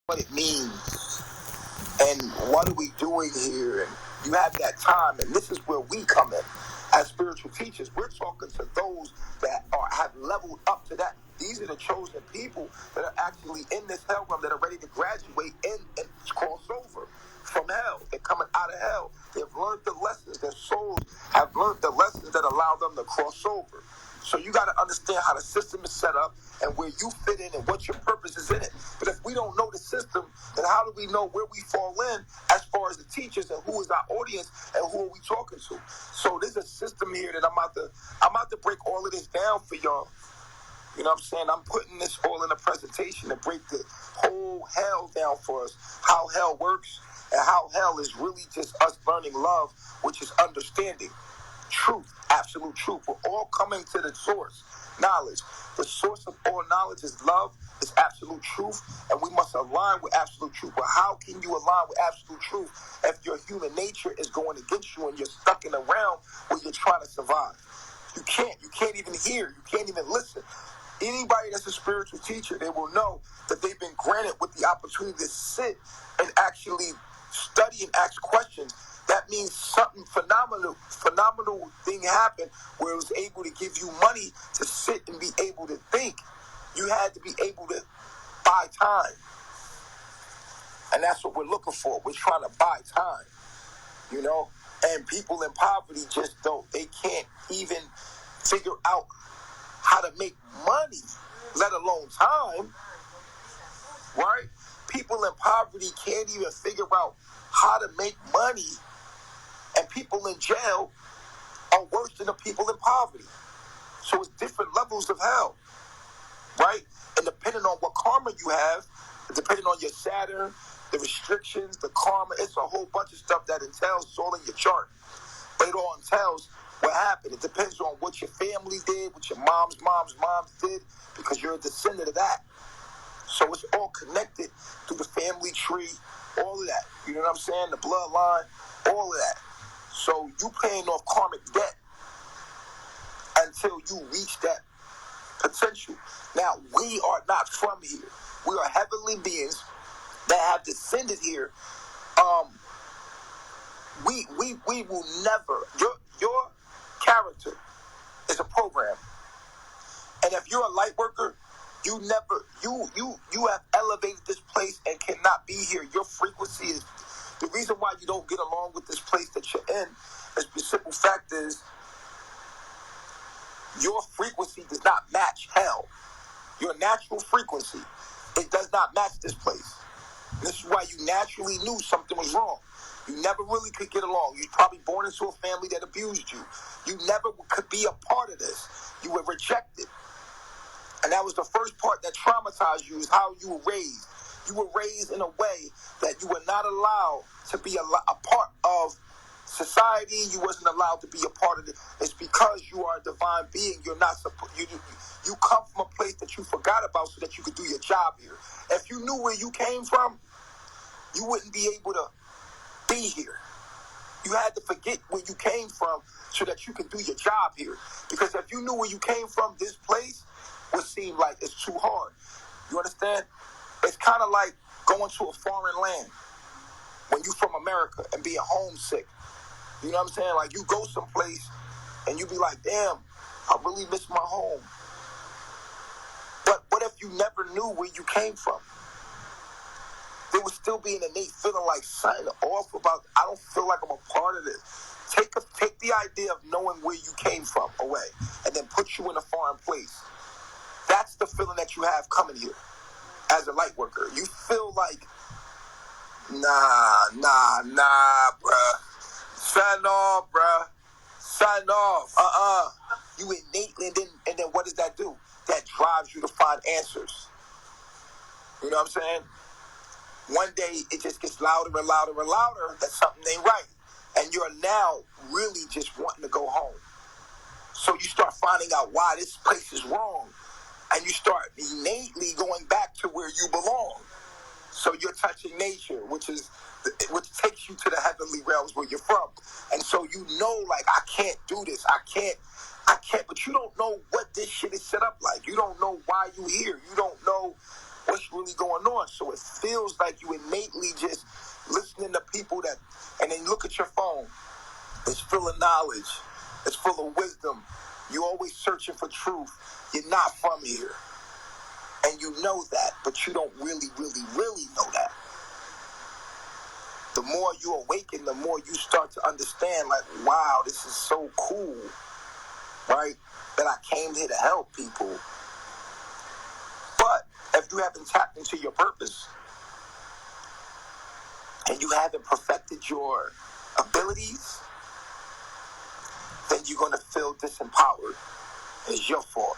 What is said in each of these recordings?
what it means and what are we doing here, and you have that time, and this is where we come in as spiritual teachers. We're talking to those that have leveled up to that. These are the chosen people that are actually in this hell realm, that are ready to graduate and cross over from hell. They're coming out of hell. They've learned the lessons. Their souls have learned the lessons that allow them to cross over. So you got to understand how the system is set up and where you fit in and what your purpose is in it. But if we don't know the system, then how do we know where we fall in as far as the teachers and who is our audience and who are we talking to? So there's a system here that I'm about to break all of this down for y'all. You know what I'm saying? I'm putting this all in a presentation to break the whole hell down for us, how hell works and how hell is really just us learning love, which is understanding. Truth, absolute truth. We're all coming to the source, knowledge. The source of all knowledge is love, is absolute truth, and we must align with absolute truth. But how can you align with absolute truth if your human nature is going against you and you're stuck in a realm where you're trying to survive? You can't even hear, you can't even listen. Anybody that's a spiritual teacher, they will know that they've been granted with the opportunity to sit and actually study and ask questions. That means something phenomenal thing happened where it was able to give you money to sit and be able to think. You had to be able to buy time. And that's what we're looking for. We're trying to buy time, you know? And people in poverty just they can't even figure out how to make money, let alone time, right? People in poverty can't even figure out how to make money, and people in jail are worse than the people in poverty. So it's different levels of hell, right? And depending on what karma you have, depending on your Saturn, the restrictions, the karma, it's a whole bunch of stuff that entails. It's all in your chart. But it all entails what happened. It depends on what your family did, what your mom's did, because you're a descendant of that. So it's all connected through the family tree, all of that. You know what I'm saying? The bloodline, all of that. So you paying off karmic debt until you reach that potential. Now, we are not from here. We are heavenly beings that have descended here. We will never, your character is a program. And if you're a light worker, you have elevated this place and cannot be here. Your frequency is, the reason why you don't get along with this place that you're in is the simple fact is your frequency does not match hell. Your natural frequency, it does not match this place. This is why you naturally knew something was wrong. You never really could get along. You were probably born into a family that abused you. You never could be a part of this. You were rejected. And that was the first part that traumatized you, is how you were raised. You were raised in a way that you were not allowed to be a part of society. You wasn't allowed to be a part of it. It's because you are a divine being. You're not supposed. You come from a place that you forgot about so that you could do your job here. If you knew where you came from, you wouldn't be able to be here. You had to forget where you came from so that you could do your job here. Because if you knew where you came from, this place would seem like it's too hard. You understand? It's kind of like going to a foreign land when you're from America and being homesick. You know what I'm saying? Like, you go someplace and you be like, damn, I really miss my home. But what if you never knew where you came from? There would still be an innate feeling like something off about, I don't feel like I'm a part of this. Take the idea of knowing where you came from away and then put you in a foreign place. That's the feeling that you have coming here as a light worker. You feel like, nah, bruh. Sign off, bruh. Sign off. You innately, and then what does that do? That drives you to find answers. You know what I'm saying? One day, it just gets louder and louder and louder that something ain't right. And you're now really just wanting to go home. So you start finding out why this place is wrong. And you start innately going back to where you belong. So you're touching nature, which takes you to the heavenly realms where you're from. And so you know, like, I can't do this. I can't, but you don't know what this shit is set up like. You don't know why you're here. You don't know what's really going on. So it feels like you innately just listening to people that, and then you look at your phone. It's full of knowledge. It's full of wisdom. You're always searching for truth. You're not from here. And you know that, but you don't really know that. The more you awaken, the more you start to understand, like, wow, this is so cool, right? That I came here to help people. But if you haven't tapped into your purpose and you haven't perfected your abilities, then you're going to feel disempowered. It's your fault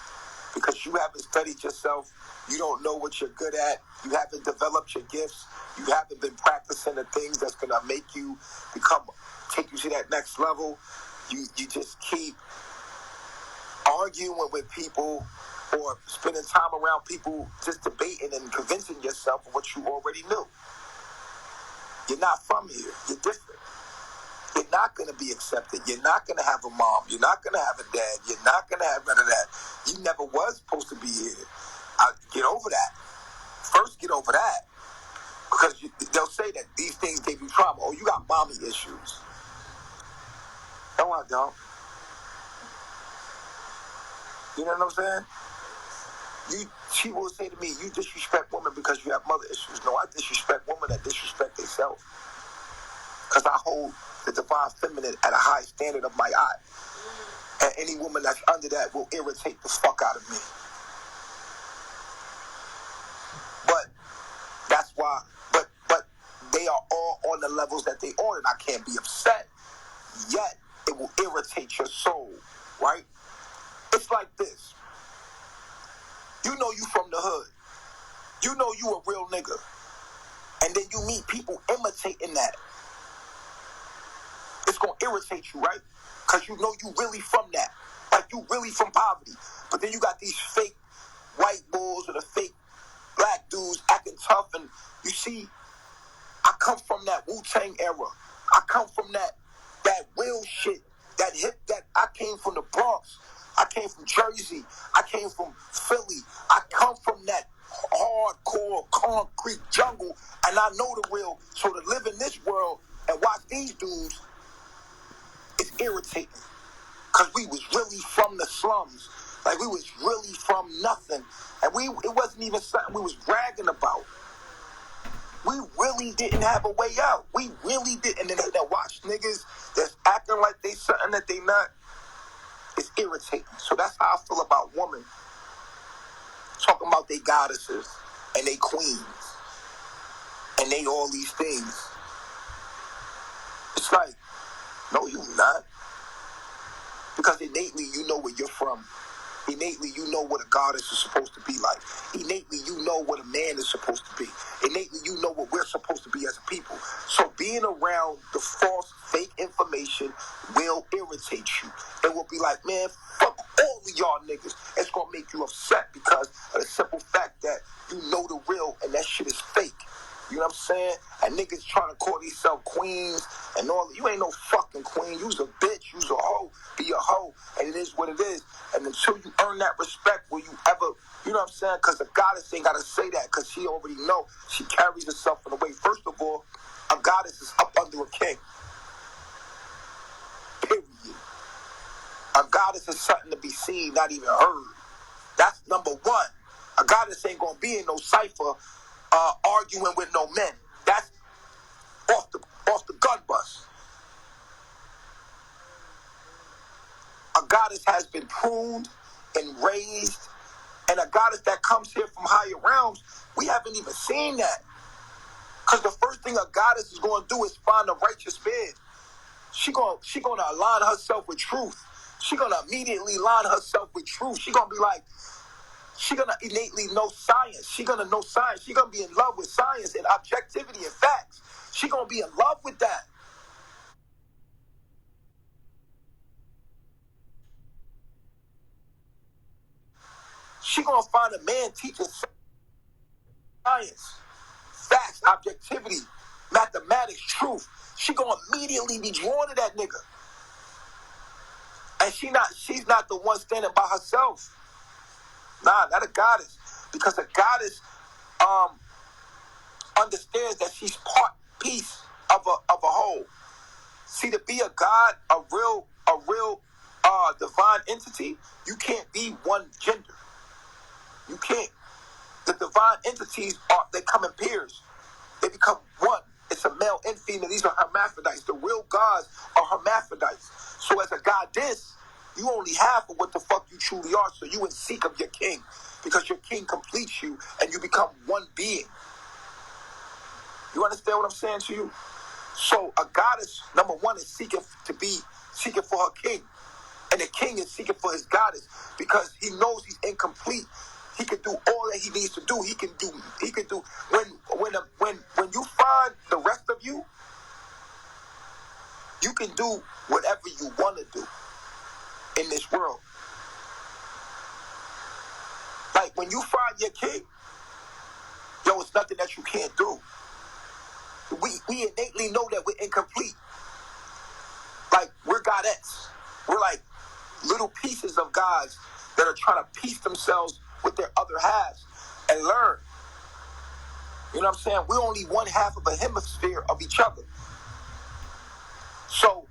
because you haven't studied yourself. You don't know what you're good at. You haven't developed your gifts. You haven't been practicing the things that's going to make you take you to that next level. You just keep arguing with people or spending time around people just debating and convincing yourself of what you already knew. You're not from here. You're different. You're not going to be accepted. You're not going to have a mom. You're not going to have a dad. You're not going to have none of that. You never was supposed to be here. Get over that. First, get over that. Because they'll say that these things gave you trauma. Oh, you got mommy issues. No, I don't. You know what I'm saying? She will say to me, you disrespect women because you have mother issues. No, I disrespect women that disrespect themselves. Because I hold the divine feminine at a high standard of my eye. And any woman that's under that will irritate the fuck out of me. But that's why, but they are all on the levels that they on, and I can't be upset. Yet, it will irritate your soul, right? It's like this. You know you from the hood. You know you a real nigga. And then you meet people imitating that. It's going to irritate you, right? Because you know you really from that. Like you really from poverty. But then you got these fake white bulls or the fake black dudes acting tough. And you see, I come from that Wu-Tang era. I come from that real shit, that I came from the Bronx. I came from Jersey. I came from Philly. I come from that hardcore concrete jungle, and I know the real. So to live in this world and watch these dudes is irritating, because we was really from the slums. Like we was really from nothing, and it wasn't even something we was bragging about. We really didn't have a way out. We really didn't. And then they watch niggas that's acting like they something that they not. It's irritating. So that's how I feel about women talking about they goddesses and they queens and they all these things. It's like, no, you not. Because innately you know where you're from. Innately you know what a goddess is supposed to be like. Innately you know what a man is supposed to be. Innately you know what we're supposed to be as a people. So being around the false, fake information will irritate you. It will be like, man, fuck all of y'all niggas. It's going to make you upset because of the simple fact that you know the real and that shit is fake. You know what I'm saying? And niggas trying to call themselves queens and all. You ain't no fucking queen. You's a bitch. You's a hoe. Be a hoe. And it is what it is. And until you earn that respect, will you ever, you know what I'm saying? Because a goddess ain't got to say that because she already know. She carries herself in a way. First of all, a goddess is up under a king. Period. A goddess is something to be seen, not even heard. That's number one. A goddess ain't going to be in no cipher arguing with no men. That's off the gun bus. A goddess has been pruned and raised, and a goddess that comes here from higher realms, we haven't even seen that. Because the first thing a goddess is going to do is find a righteous man. She going to align herself with truth. She going to immediately align herself with truth. She going to be like, she going to innately know science. She going to know science. She going to be in love with science and objectivity and facts. She going to be in love with that. She going to find a man teaching science, facts, objectivity, mathematics, truth. She going to immediately be drawn to that nigga. And she's not the one standing by herself. Nah, not a goddess. Because a goddess understands that she's part piece of a whole. See, to be a God, a real divine entity, you can't be one gender. You can't. The divine entities they come in pairs. They become one. It's a male and female. These are hermaphrodites. The real gods are hermaphrodites. So as a goddess, you only half of what the fuck you truly are. So you in seek of your king, because your king completes you and you become one being. You understand what I'm saying to you? So a goddess, number one, is seeking for her king. And the king is seeking for his goddess because he knows he's incomplete. He can do all that he needs to do. He can do when you find the rest of you, you can do whatever you want to do in this world. Like when you find your king, yo, it's nothing that you can't do. We innately know that we're incomplete. Like we're godettes. We're like little pieces of gods that are trying to piece themselves with their other halves and learn. You know what I'm saying? We're only one half of a hemisphere of each other. So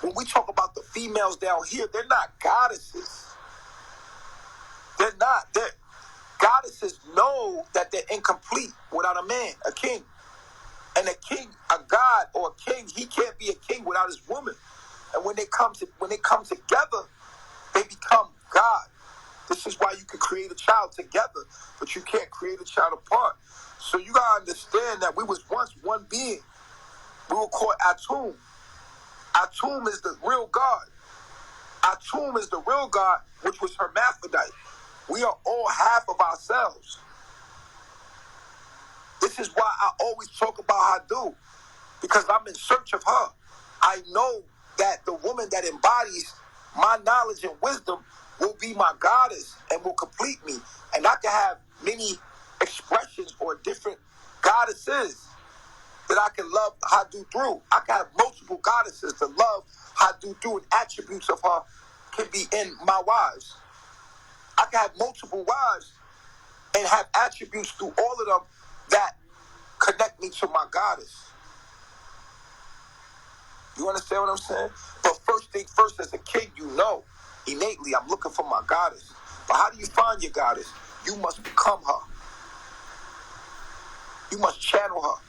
when we talk about the females down here, they're not goddesses. They're not. Goddesses know that they're incomplete without a man, a king. And a king, a god or a king, he can't be a king without his woman. And when they come together, they become God. This is why you can create a child together, but you can't create a child apart. So you gotta understand that we was once one being. We were called Atum. Atum is the real God. Atum is the real God, which was hermaphrodite. We are all half of ourselves. This is why I always talk about Hadu, because I'm in search of her. I know that the woman that embodies my knowledge and wisdom will be my goddess and will complete me. And I can have many expressions or different goddesses that I can love Hadu through. I can have multiple goddesses to love Hadu through, and attributes of her can be in my wives. I can have multiple wives and have attributes through all of them that connect me to my goddess. You understand what I'm saying? But first thing first, as a king, you know, innately, I'm looking for my goddess. But how do you find your goddess? You must become her. You must channel her.